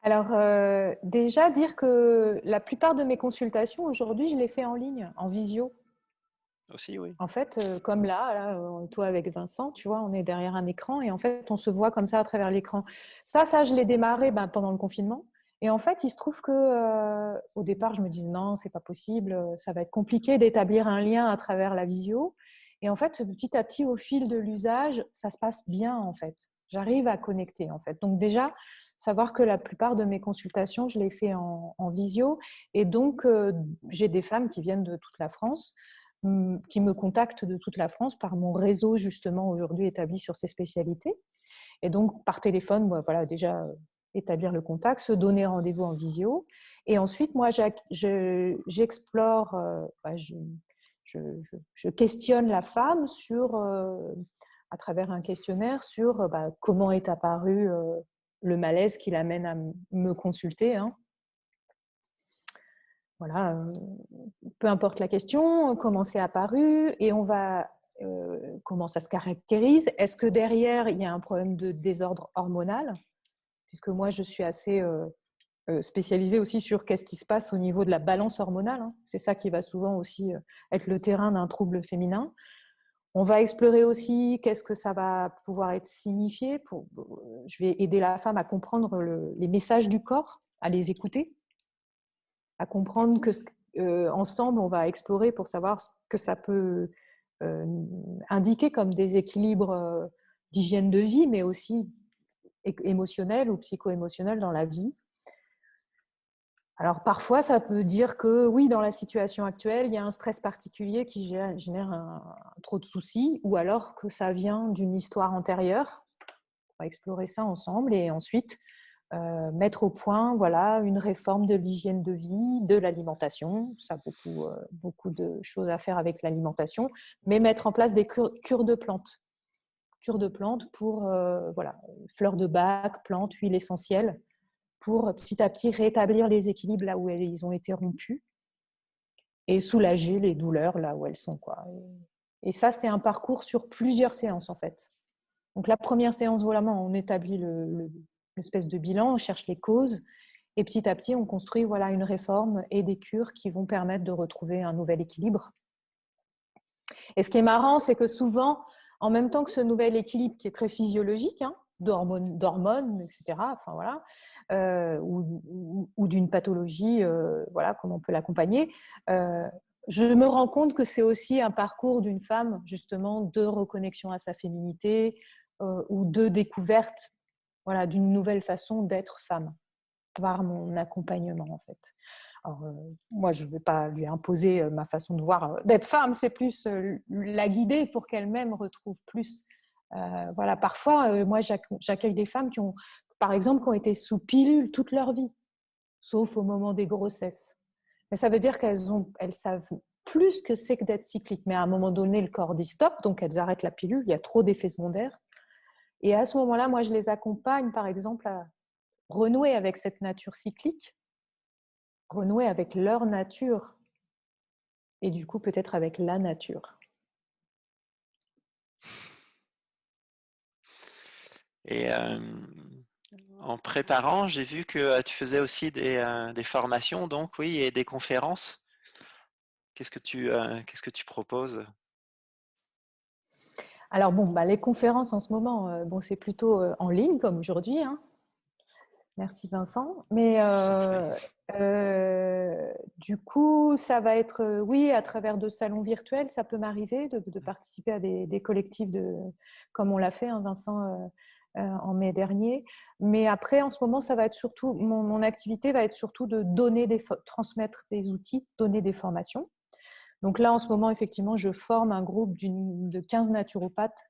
Alors, déjà, dire que la plupart de mes consultations, aujourd'hui, je les fais en ligne, en visio. Aussi, oui. En fait, comme là, toi avec Vincent, tu vois, on est derrière un écran et en fait, on se voit comme ça à travers l'écran. Ça, je l'ai démarré pendant le confinement. Et en fait, il se trouve que au départ, je me disais non, c'est pas possible, ça va être compliqué d'établir un lien à travers la visio. Et en fait, petit à petit, au fil de l'usage, ça se passe bien en fait. J'arrive à connecter en fait. Donc déjà, savoir que la plupart de mes consultations, je les fais en visio. Et donc, j'ai des femmes qui viennent de toute la France. qui me contactent de toute la France par mon réseau justement aujourd'hui établi sur ces spécialités. Et donc par téléphone, voilà, déjà établir le contact, se donner rendez-vous en visio. Et ensuite, moi, j'explore, je questionne la femme sur, à travers un questionnaire sur comment est apparu le malaise qui l'amène à me consulter. Hein. Voilà, peu importe la question, comment c'est apparu, et on va comment ça se caractérise. Est-ce que derrière, il y a un problème de désordre hormonal? Puisque moi, je suis assez spécialisée aussi sur qu'est-ce qui se passe au niveau de la balance hormonale. Hein. C'est ça qui va souvent aussi être le terrain d'un trouble féminin. On va explorer aussi qu'est-ce que ça va pouvoir être signifié. Je vais aider la femme à comprendre les messages du corps, à les écouter, à comprendre que ensemble, on va explorer pour savoir ce que ça peut indiquer comme déséquilibre d'hygiène de vie, mais aussi émotionnel ou psycho-émotionnel dans la vie. Alors parfois, ça peut dire que oui, dans la situation actuelle, il y a un stress particulier qui génère trop de soucis, ou alors que ça vient d'une histoire antérieure. On va explorer ça ensemble et ensuite mettre au point une réforme de l'hygiène de vie, de l'alimentation. Ça a beaucoup de choses à faire avec l'alimentation, mais mettre en place des cures de plantes. Cures de plantes pour fleurs de bac, plantes, huiles essentielles, pour petit à petit rétablir les équilibres là où ils ont été rompus et soulager les douleurs là où elles sont. Et ça, c'est un parcours sur plusieurs séances en fait. Donc la première séance, on établit l'espèce de bilan, on cherche les causes et petit à petit, on construit une réforme et des cures qui vont permettre de retrouver un nouvel équilibre. Et ce qui est marrant, c'est que souvent, en même temps que ce nouvel équilibre qui est très physiologique, hein, d'hormones, etc., ou d'une pathologie, comment on peut l'accompagner, je me rends compte que c'est aussi un parcours d'une femme, justement, de reconnexion à sa féminité ou de découverte d'une nouvelle façon d'être femme par mon accompagnement, en fait. Alors, moi, je ne vais pas lui imposer ma façon de voir d'être femme, c'est plus la guider pour qu'elle-même retrouve plus. Parfois, moi, j'accueille des femmes qui ont, par exemple, qui ont été sous pilule toute leur vie, sauf au moment des grossesses. Mais ça veut dire qu'elles savent plus que c'est que d'être cyclique. Mais à un moment donné, le corps dit stop, donc elles arrêtent la pilule, il y a trop d'effets secondaires. Et à ce moment-là, moi, je les accompagne, par exemple, à renouer avec cette nature cyclique, renouer avec leur nature et du coup peut-être avec la nature. Et en préparant, j'ai vu que tu faisais aussi des formations, donc oui, et des conférences. Qu'est-ce que tu proposes? Alors les conférences en ce moment, c'est plutôt en ligne comme aujourd'hui. Hein. Merci Vincent. Mais du coup, ça va être, oui, à travers de salons virtuels, ça peut m'arriver de participer à des collectifs comme on l'a fait, hein, Vincent, en mai dernier. Mais après, en ce moment, ça va être surtout, mon activité va être surtout de transmettre des outils, donner des formations. Donc là, en ce moment, effectivement, je forme un groupe de 15 naturopathes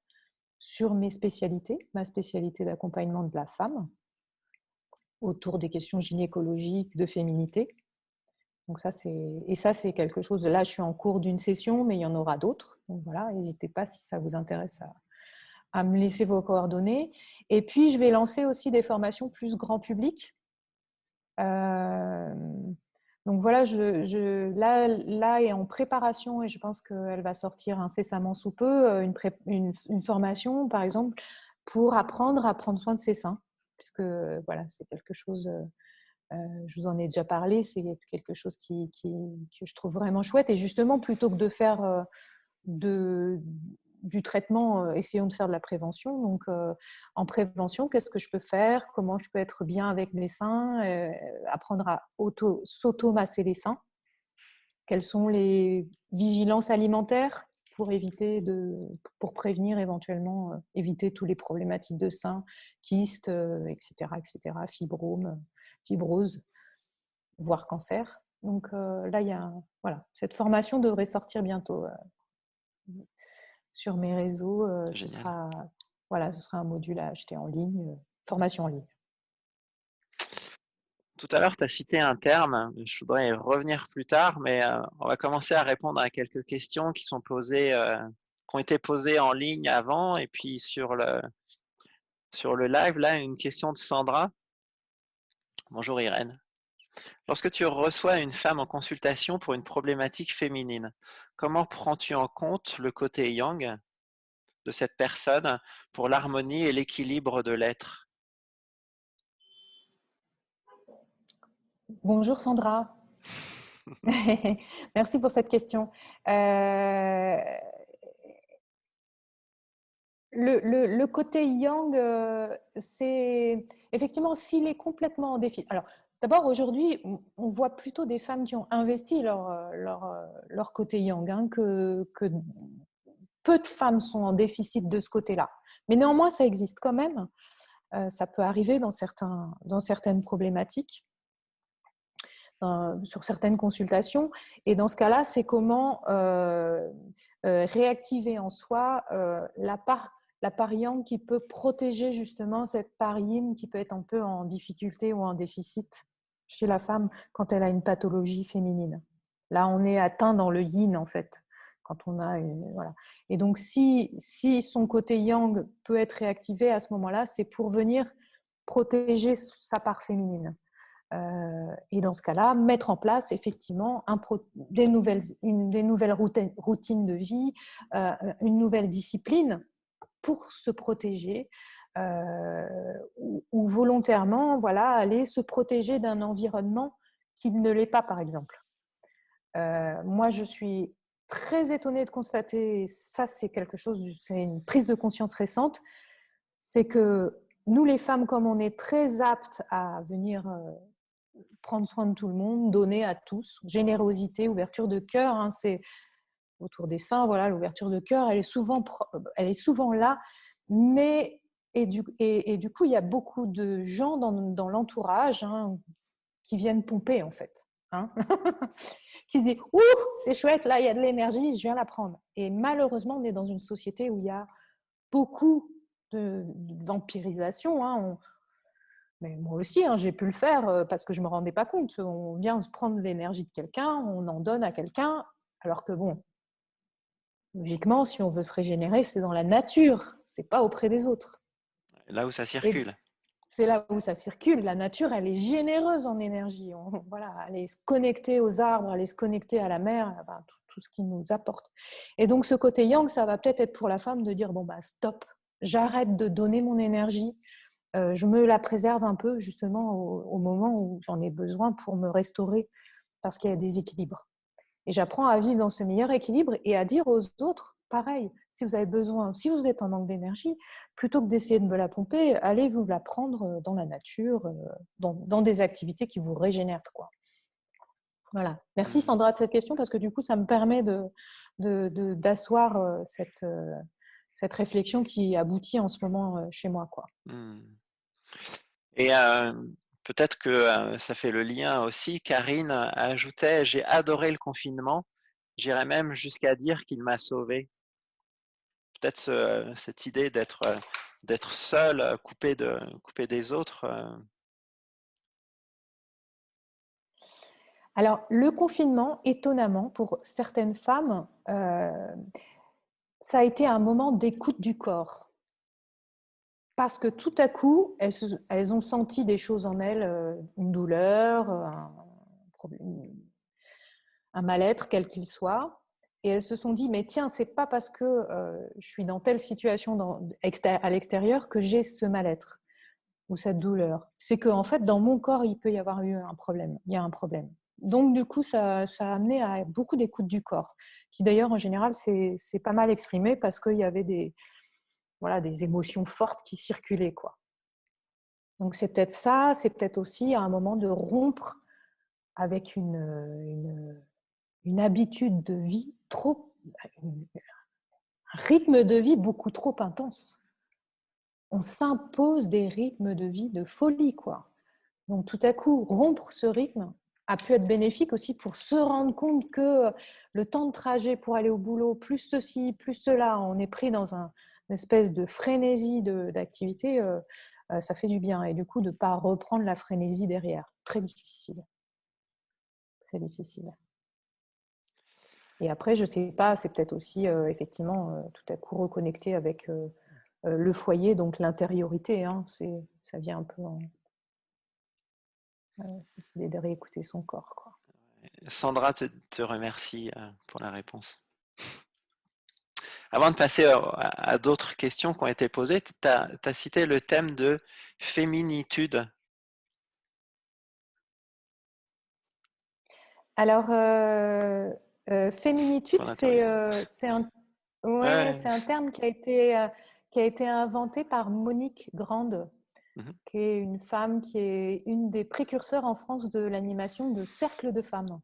sur mes spécialités, ma spécialité d'accompagnement de la femme, autour des questions gynécologiques, de féminité. Donc ça, c'est quelque chose. Là, je suis en cours d'une session, mais il y en aura d'autres. Donc voilà, n'hésitez pas si ça vous intéresse à me laisser vos coordonnées. Et puis, je vais lancer aussi des formations plus grand public. Donc voilà, là est en préparation et je pense qu'elle va sortir incessamment sous peu, une formation, par exemple, pour apprendre à prendre soin de ses seins. Puisque voilà, c'est quelque chose, je vous en ai déjà parlé, c'est quelque chose que je trouve vraiment chouette. Et justement, plutôt que de faire du traitement, essayons de faire de la prévention. Donc, en prévention, qu'est-ce que je peux faire? Comment je peux être bien avec mes seins? Apprendre à s'auto-masser les seins. Quelles sont les vigilances alimentaires pour prévenir éventuellement, éviter toutes les problématiques de seins, kystes, etc., fibrose, voire cancer. Donc là, il y a voilà, cette formation devrait sortir bientôt sur mes réseaux. Ce Génial. sera voilà, ce sera un module à acheter en ligne, formation en ligne. Tout à l'heure, tu as cité un terme, je voudrais y revenir plus tard, mais on va commencer à répondre à quelques questions qui sont posées, qui ont été posées en ligne avant et puis sur le live, là, une question de Sandra. Bonjour Irène. Lorsque tu reçois une femme en consultation pour une problématique féminine, comment prends-tu en compte le côté yang de cette personne pour l'harmonie et l'équilibre de l'être? Bonjour Sandra. Merci pour cette question. Le côté yang, c'est effectivement s'il est complètement en défi. Alors, d'abord, aujourd'hui, on voit plutôt des femmes qui ont investi leur côté yang, hein, que peu de femmes sont en déficit de ce côté-là. Mais néanmoins, ça existe quand même. Ça peut arriver dans certaines problématiques, sur certaines consultations. Et dans ce cas-là, c'est comment réactiver en soi la part yang qui peut protéger justement cette part yin qui peut être un peu en difficulté ou en déficit chez la femme quand elle a une pathologie féminine. Là, on est atteint dans le yin en fait. Quand on a voilà. Et donc, si son côté yang peut être réactivé à ce moment-là, c'est pour venir protéger sa part féminine. Et dans ce cas-là, mettre en place effectivement des nouvelles routines de vie, une nouvelle discipline pour se protéger ou volontairement voilà, aller se protéger d'un environnement qui ne l'est pas, par exemple. Moi, je suis très étonnée de constater, ça c'est c'est une prise de conscience récente, c'est que nous les femmes, comme on est très aptes à venir prendre soin de tout le monde, donner à tous, générosité, ouverture de cœur, hein, c'est autour des seins, voilà, l'ouverture de cœur, elle est souvent là, mais et du coup, il y a beaucoup de gens dans l'entourage hein, qui viennent pomper en fait. Hein qui se disent ouh, c'est chouette, là il y a de l'énergie, je viens la prendre. Et malheureusement, on est dans une société où il y a beaucoup de vampirisation. Hein. Mais moi aussi, hein, j'ai pu le faire parce que je ne me rendais pas compte. On vient se prendre l'énergie de quelqu'un, on en donne à quelqu'un, alors que bon, logiquement, si on veut se régénérer, c'est dans la nature, c'est pas auprès des autres. Là où ça Et circule. c'est là où ça circule. La nature, elle est généreuse en énergie. Voilà, elle est se connecter aux arbres, elle est se connecter à la mer, enfin, tout ce qui nous apporte. Et donc, ce côté yang, ça va peut-être être pour la femme de dire bon, bah, stop, j'arrête de donner mon énergie. Je me la préserve un peu justement au moment où j'en ai besoin pour me restaurer parce qu'il y a des équilibres. Et j'apprends à vivre dans ce meilleur équilibre et à dire aux autres, pareil, si vous avez besoin, si vous êtes en manque d'énergie, plutôt que d'essayer de me la pomper, allez vous la prendre dans la nature, dans des activités qui vous régénèrent, quoi. Voilà. Merci Mmh. Sandra de cette question parce que du coup, ça me permet d'asseoir cette réflexion qui aboutit en ce moment chez moi, quoi. Mmh. Et peut-être que ça fait le lien aussi. Karine ajoutait: «J'ai adoré le confinement, j'irais même jusqu'à dire qu'il m'a sauvée». Peut-être cette idée d'être seul, coupé des autres. Alors, le confinement, étonnamment, pour certaines femmes, ça a été un moment d'écoute du corps. Parce que tout à coup, elles ont senti des choses en elles, une douleur, un mal-être, quel qu'il soit. Et elles se sont dit, mais tiens, c'est pas parce que je suis dans telle situation à l'extérieur que j'ai ce mal-être ou cette douleur. C'est qu'en fait, dans mon corps, il peut y avoir eu un problème. Il y a un problème. Donc, du coup, ça a amené à beaucoup d'écoute du corps, qui d'ailleurs, en général, c'est pas mal exprimé parce qu'il y avait des émotions fortes qui circulaient, quoi. Donc, c'est peut-être ça, c'est peut-être aussi à un moment de rompre avec une habitude de vie un rythme de vie beaucoup trop intense. On s'impose des rythmes de vie de folie, quoi. Donc tout à coup, rompre ce rythme, a pu être bénéfique aussi pour se rendre compte que le temps de trajet pour aller au boulot, plus ceci, plus cela, on est pris dans une espèce de frénésie d'activité, ça fait du bien. Et du coup, de ne pas reprendre la frénésie derrière. Très difficile. Très difficile. Et après, je ne sais pas, c'est peut-être aussi effectivement tout à coup reconnecter avec le foyer, donc l'intériorité. Hein, ça vient un peu c'est de réécouter son corps, quoi. Sandra te remercie pour la réponse. Avant de passer à d'autres questions qui ont été posées, tu as cité le thème de féminitude. Alors, féminitude, c'est Ouais. un terme qui a été inventé par Monique Grande, qui est une femme qui est une des précurseurs en France de l'animation de cercles de femmes.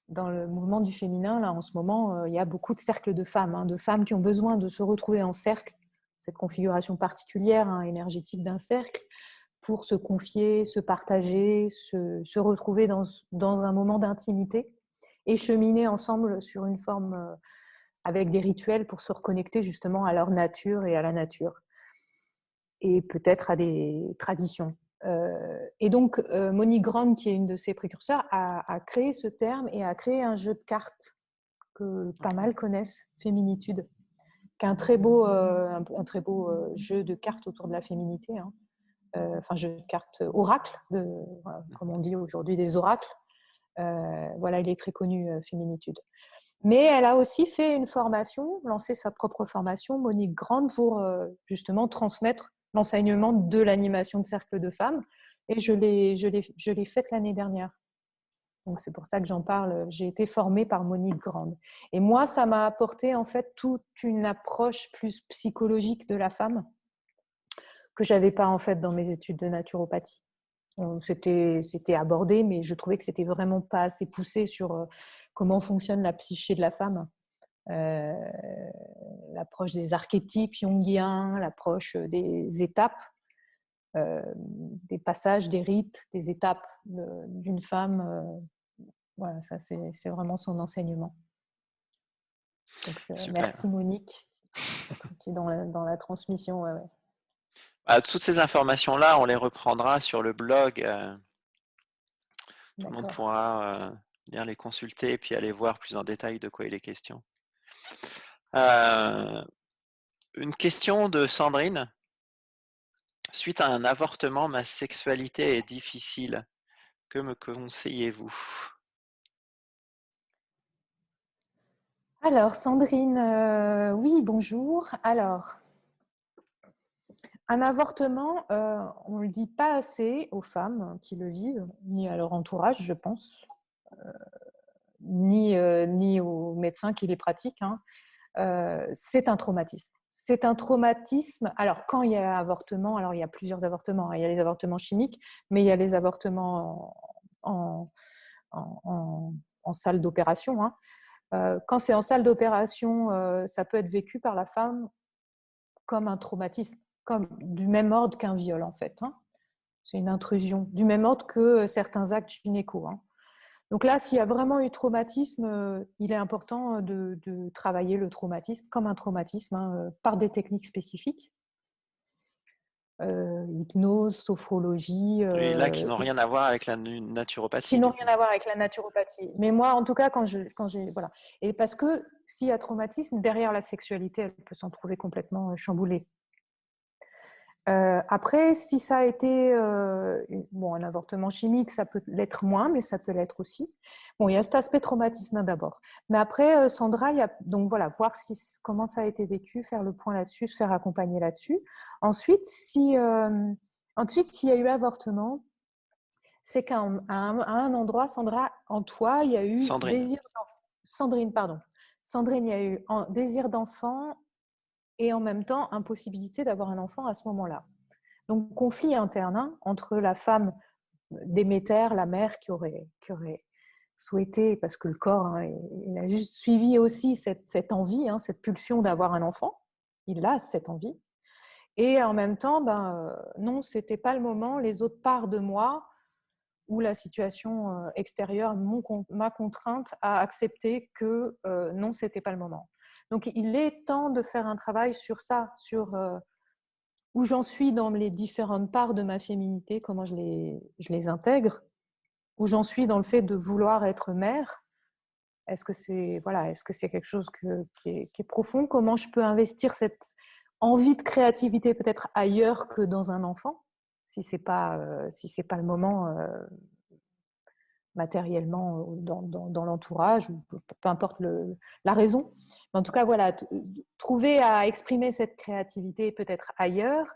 Dans le mouvement du féminin, là, en ce moment, il y a beaucoup de cercles de femmes qui ont besoin de se retrouver en cercle, cette configuration particulière énergétique d'un cercle, pour se confier, se partager, se retrouver dans un moment d'intimité et cheminer ensemble sur une forme avec des rituels pour se reconnecter justement à leur nature et à la nature et peut-être à des traditions. Et donc, Monique Grande, qui est une de ses précurseurs, a créé ce terme et a créé un jeu de cartes que pas mal connaissent, Féminitude, qui est un très beau jeu de cartes autour de la féminité. Enfin, jeu de cartes oracle, comme on dit aujourd'hui, des oracles. Voilà, il est très connu, Féminitude. Mais elle a aussi fait une formation, lancé sa propre formation, Monique Grande, pour justement transmettre l'enseignement de l'animation de cercle de femmes. Et je l'ai faite l'année dernière. Donc c'est pour ça que j'en parle. J'ai été formée par Monique Grande. Et moi, ça m'a apporté en fait toute une approche plus psychologique de la femme que j'avais pas en fait dans mes études de naturopathie. C'était abordé, mais je trouvais que c'était vraiment pas assez poussé sur comment fonctionne la psyché de la femme. L'approche des archétypes jungiens, l'approche des étapes, des passages, des rites, des étapes d'une femme. Voilà, ça c'est vraiment son enseignement. Donc, merci Monique, qui est dans la transmission. Ouais. Toutes ces informations-là, on les reprendra sur le blog. Tout le monde pourra bien les consulter et puis aller voir plus en détail de quoi il est question. Une question de Sandrine. Suite à un avortement, ma sexualité est difficile. Que me conseillez-vous? Alors, Sandrine, oui, bonjour. Alors, un avortement, on ne le dit pas assez aux femmes qui le vivent, ni à leur entourage, je pense, ni aux médecins qui les pratiquent. C'est un traumatisme. C'est un traumatisme. Alors, quand il y a avortement, alors il y a plusieurs avortements. Il y a les avortements chimiques, mais il y a les avortements en salle d'opération. Quand c'est en salle d'opération, ça peut être vécu par la femme comme un traumatisme, comme du même ordre qu'un viol en fait. C'est une intrusion, du même ordre que certains actes gynéco. Donc là, s'il y a vraiment eu traumatisme, il est important de travailler le traumatisme comme un traumatisme par des techniques spécifiques. Hypnose, sophrologie. Et là, qui n'ont rien à voir avec la naturopathie. Qui n'ont rien à voir avec la naturopathie. Mais moi, en tout cas, quand j'ai... Voilà. Et parce que s'il y a traumatisme, derrière la sexualité, elle peut s'en trouver complètement chamboulée. Après, si ça a été un avortement chimique, ça peut l'être moins, mais ça peut l'être aussi. Bon, il y a cet aspect traumatisme d'abord. Mais après, Sandra, il y a donc voilà, voir comment ça a été vécu, faire le point là-dessus, se faire accompagner là-dessus. Ensuite, s'il y a eu avortement, c'est qu'à un endroit, Sandra, en toi, il y a eu Sandrine. Sandrine, pardon. Sandrine, il y a eu désir d'enfant et en même temps impossibilité d'avoir un enfant à ce moment-là. Donc, conflit interne entre la femme Déméter, la mère qui aurait souhaité, parce que le corps, il a juste suivi aussi cette envie, cette pulsion d'avoir un enfant. Il a cette envie. Et en même temps, non, c'était pas le moment. Les autres parts de moi où la situation extérieure m'a contrainte à accepter que non, ce n'était pas le moment. Donc, il est temps de faire un travail sur ça, sur où j'en suis dans les différentes parts de ma féminité, comment je les intègre, où j'en suis dans le fait de vouloir être mère. Est-ce que c'est quelque chose qui est profond? Comment je peux investir cette envie de créativité peut-être ailleurs que dans un enfant, si c'est pas le moment matériellement dans l'entourage, ou peu importe la raison. Mais en tout cas, voilà, trouver à exprimer cette créativité peut-être ailleurs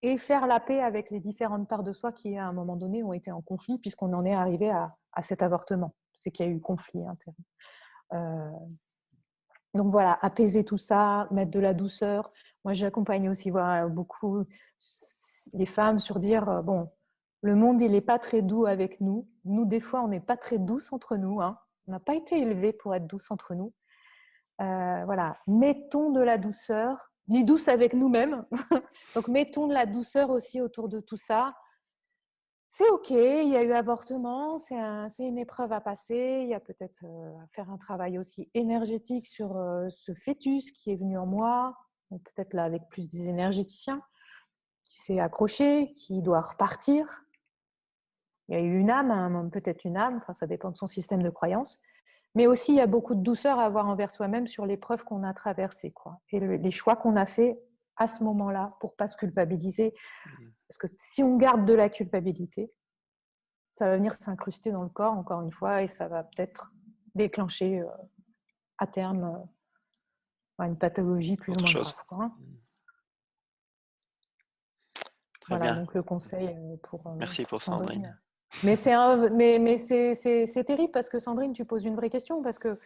et faire la paix avec les différentes parts de soi qui, à un moment donné, ont été en conflit, puisqu'on en est arrivé à cet avortement. C'est qu'il y a eu conflit interne. Donc voilà, apaiser tout ça, mettre de la douceur. Moi, j'accompagne aussi beaucoup les femmes sur dire, bon, le monde, il n'est pas très doux avec nous. Nous, des fois, on n'est pas très douce entre nous. Hein. On n'a pas été élevés pour être douce entre nous. Voilà, mettons de la douceur, ni douce avec nous-mêmes. Donc, mettons de la douceur aussi autour de tout ça. C'est OK, il y a eu avortement, c'est une épreuve à passer. Il y a peut-être à faire un travail aussi énergétique sur ce fœtus qui est venu en moi, peut-être là avec plus des énergéticiens, qui s'est accroché, qui doit repartir. Il y a eu une âme, peut-être une âme, enfin, ça dépend de son système de croyance. Mais aussi, il y a beaucoup de douceur à avoir envers soi-même sur l'épreuve qu'on a traversée, quoi. Et les choix qu'on a faits à ce moment-là pour ne pas se culpabiliser. Parce que si on garde de la culpabilité, ça va venir s'incruster dans le corps, encore une fois, et ça va peut-être déclencher à terme une pathologie plus ou moins grave. Quoi. Très voilà, bien. donc le conseil Merci pour Sandrine. Mais c'est terrible parce que Sandrine, tu poses une vraie question, parce que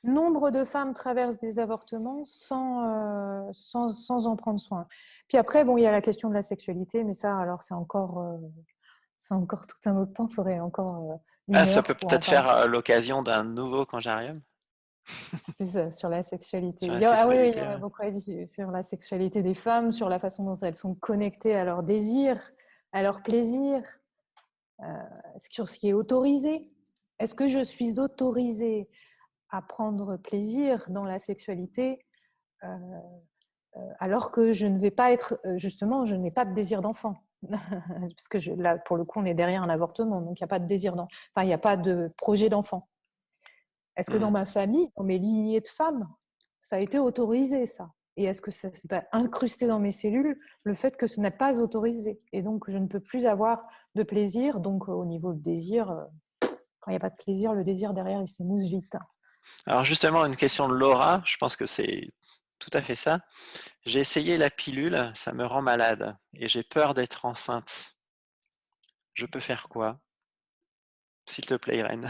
nombre de femmes traversent des avortements sans en prendre soin. Puis après, bon, il y a la question de la sexualité, mais ça, alors c'est encore tout un autre point. Il faudrait encore une heure ça peut pour en peut-être parler. faire l'occasion d'un nouveau conjarium. C'est ça, sur la sexualité. Sur la Oui, il y sexualité, aurait ouais. beaucoup à dire sur la sexualité des femmes, sur la façon dont elles sont connectées à leurs désirs, à leurs plaisirs, sur ce qui est autorisé. Est-ce que je suis autorisée à prendre plaisir dans la sexualité alors que je ne vais pas être, justement, je n'ai pas de désir d'enfant? Parce que là, pour le coup, on est derrière un avortement, donc il n'y a pas de désir d'enfant, enfin, il n'y a pas de projet d'enfant. Est-ce que dans ma famille, dans mes lignées de femmes, ça a été autorisé, ça? Et est-ce que ça s'est pas incrusté dans mes cellules, le fait que ce n'est pas autorisé? Et donc, je ne peux plus avoir de plaisir. Donc, au niveau du désir, quand il n'y a pas de plaisir, le désir derrière, il s'émousse vite. Alors justement, une question de Laura, je pense que c'est tout à fait ça. J'ai essayé la pilule, ça me rend malade et j'ai peur d'être enceinte. Je peux faire quoi? S'il te plaît, Irène.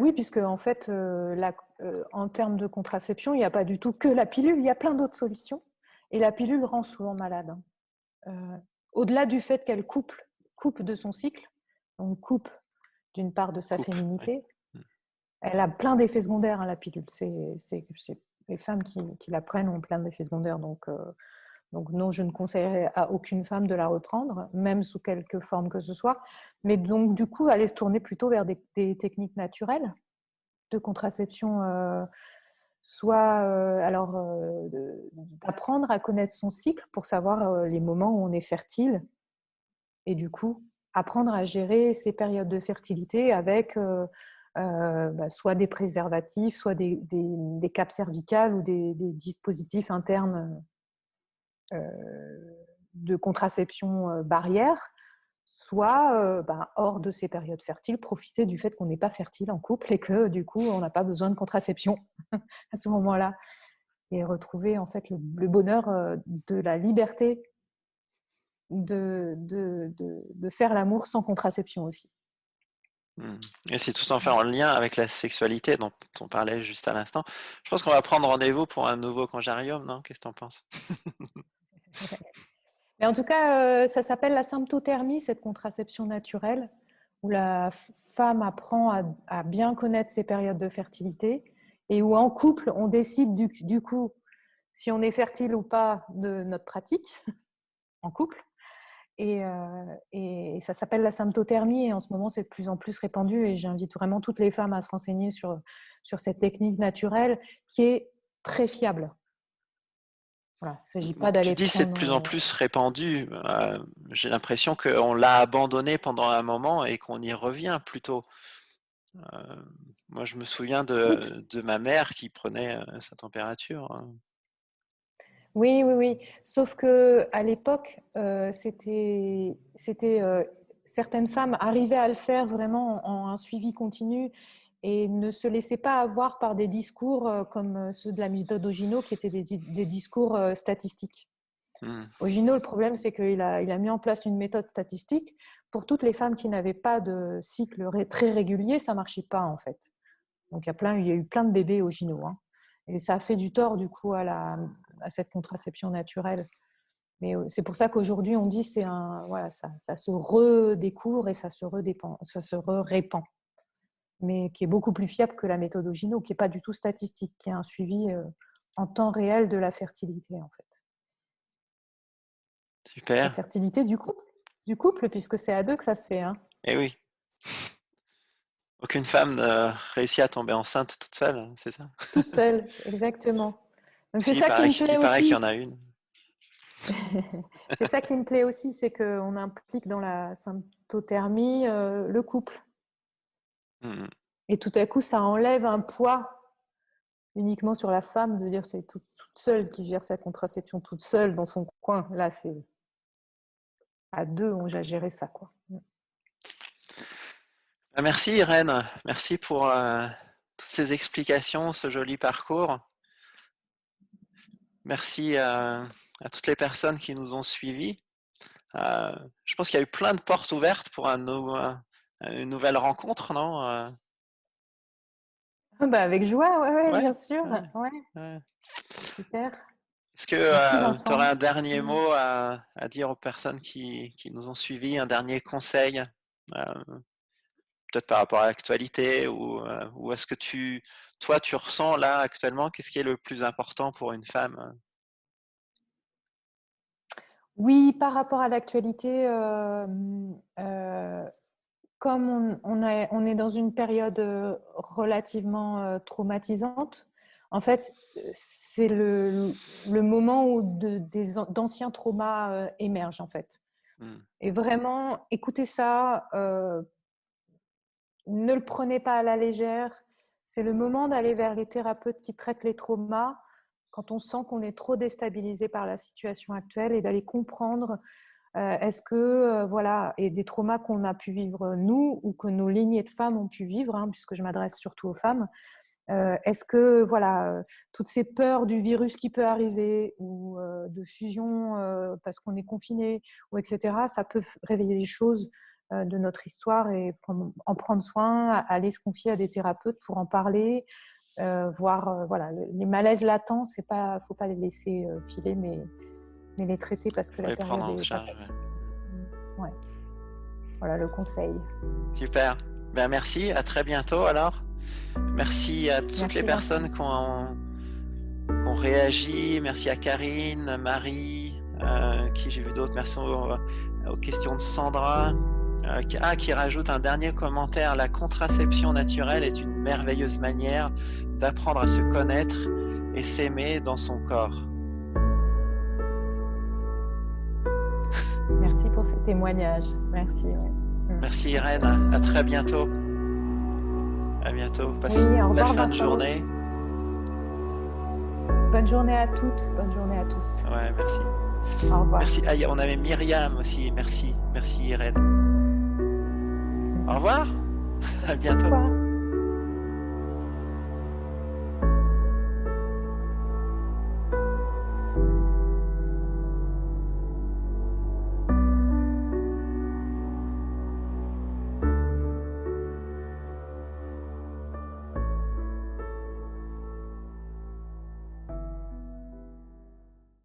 Oui, puisque en fait, en termes de contraception, il n'y a pas du tout que la pilule, il y a plein d'autres solutions. Et la pilule rend souvent malade. Au-delà du fait qu'elle coupe de son cycle, donc coupe d'une part de sa féminité, ouais. Elle a plein d'effets secondaires, hein, la pilule. Les femmes qui la prennent ont plein d'effets secondaires. Donc non, je ne conseillerais à aucune femme de la reprendre, même sous quelque forme que ce soit. Mais donc, du coup, aller se tourner plutôt vers des techniques naturelles de contraception, d'apprendre à connaître son cycle pour savoir les moments où on est fertile, et du coup, apprendre à gérer ces périodes de fertilité avec soit des préservatifs, soit des capes cervicales ou des dispositifs internes de contraception barrière, soit hors de ces périodes fertiles, profiter du fait qu'on n'est pas fertile en couple et que du coup, on n'a pas besoin de contraception à ce moment-là, et retrouver en fait le bonheur de la liberté de faire l'amour sans contraception aussi. Et c'est tout en fait en lien avec la sexualité dont on parlait juste à l'instant. Je pense qu'on va prendre rendez-vous pour un nouveau conjarium, non? Qu'est-ce que tu en penses? Mais en tout cas, ça s'appelle la symptothermie, cette contraception naturelle, où la femme apprend à bien connaître ses périodes de fertilité et où en couple, on décide du coup si on est fertile ou pas de notre pratique en couple. Et ça s'appelle la symptothermie. Et en ce moment, c'est de plus en plus répandu. Et j'invite vraiment toutes les femmes à se renseigner sur cette technique naturelle qui est très fiable. Voilà, il ne s'agit pas d'aller Tu dis c'est de plus en plus répandu. J'ai l'impression qu'on l'a abandonné pendant un moment et qu'on y revient plutôt. Moi, je me souviens de ma mère qui prenait sa température. Oui. Sauf qu'à l'époque, certaines femmes arrivaient à le faire vraiment en un suivi continu et ne se laissaient pas avoir par des discours comme ceux de la méthode Ogino, qui étaient des discours statistiques. Ogino, le problème, c'est qu'il a mis en place une méthode statistique. Pour toutes les femmes qui n'avaient pas de cycle très régulier, ça ne marchait pas, en fait. Donc, il y a eu plein de bébés Ogino. Hein. Et ça a fait du tort, du coup, à cette contraception naturelle. Mais c'est pour ça qu'aujourd'hui, on dit que ça se redécouvre et ça se répand. Mais qui est beaucoup plus fiable que la méthode Ogino, qui n'est pas du tout statistique, qui est un suivi en temps réel de la fertilité, en fait. Super. La fertilité du couple, puisque c'est à deux que ça se fait. Hein. Eh oui. Aucune femme ne réussit à tomber enceinte toute seule, c'est ça? Toute seule, exactement. Donc si, c'est ça qui me plaît aussi. Il paraît qu'il y en a une. C'est ça qui me plaît aussi, c'est qu'on implique dans la symptothermie le couple. Et tout à coup, ça enlève un poids uniquement sur la femme de dire c'est toute seule qui gère sa contraception toute seule dans son coin. Là, c'est à deux, on va gérer ça, quoi. Merci Irène, merci pour toutes ces explications, ce joli parcours. Merci à toutes les personnes qui nous ont suivis. Je pense qu'il y a eu plein de portes ouvertes pour une nouvelle rencontre, non? Avec joie, ouais, bien sûr. Ouais. Super. Est-ce que tu aurais un dernier mot à dire aux personnes qui nous ont suivis, un dernier conseil, peut-être par rapport à l'actualité, ou est-ce que toi, tu ressens là actuellement, qu'est-ce qui est le plus important pour une femme? Oui, par rapport à l'actualité, comme on est dans une période relativement traumatisante, en fait, c'est le moment où d'anciens traumas émergent, en fait. Et vraiment, écoutez ça, ne le prenez pas à la légère. C'est le moment d'aller vers les thérapeutes qui traitent les traumas quand on sent qu'on est trop déstabilisé par la situation actuelle et d'aller comprendre est-ce que, et des traumas qu'on a pu vivre nous ou que nos lignées de femmes ont pu vivre, hein, puisque je m'adresse surtout aux femmes, est-ce que, toutes ces peurs du virus qui peut arriver ou de fusion parce qu'on est confiné, ou etc., ça peut réveiller des choses de notre histoire et en prendre soin, aller se confier à des thérapeutes pour en parler, voir les malaises latents, faut pas les laisser filer, mais les traiter parce que la période est pas facile. Ouais. Voilà le conseil. Super. Ben merci, à très bientôt alors. Merci à toutes les personnes qui ont réagi. Merci à Karine, Marie, qui j'ai vu d'autres. Merci aux questions de Sandra, qui rajoute un dernier commentaire. La contraception naturelle est une merveilleuse manière d'apprendre à se connaître et s'aimer dans son corps. Merci pour ce témoignage. Merci. Ouais. Merci Irène. À très bientôt. À bientôt. Passe une belle fin de journée. Bonne journée à toutes. Bonne journée à tous. Ouais, merci. Au revoir. Merci. On avait Myriam aussi. Merci. Merci Irène. Au revoir. À bientôt. Au revoir.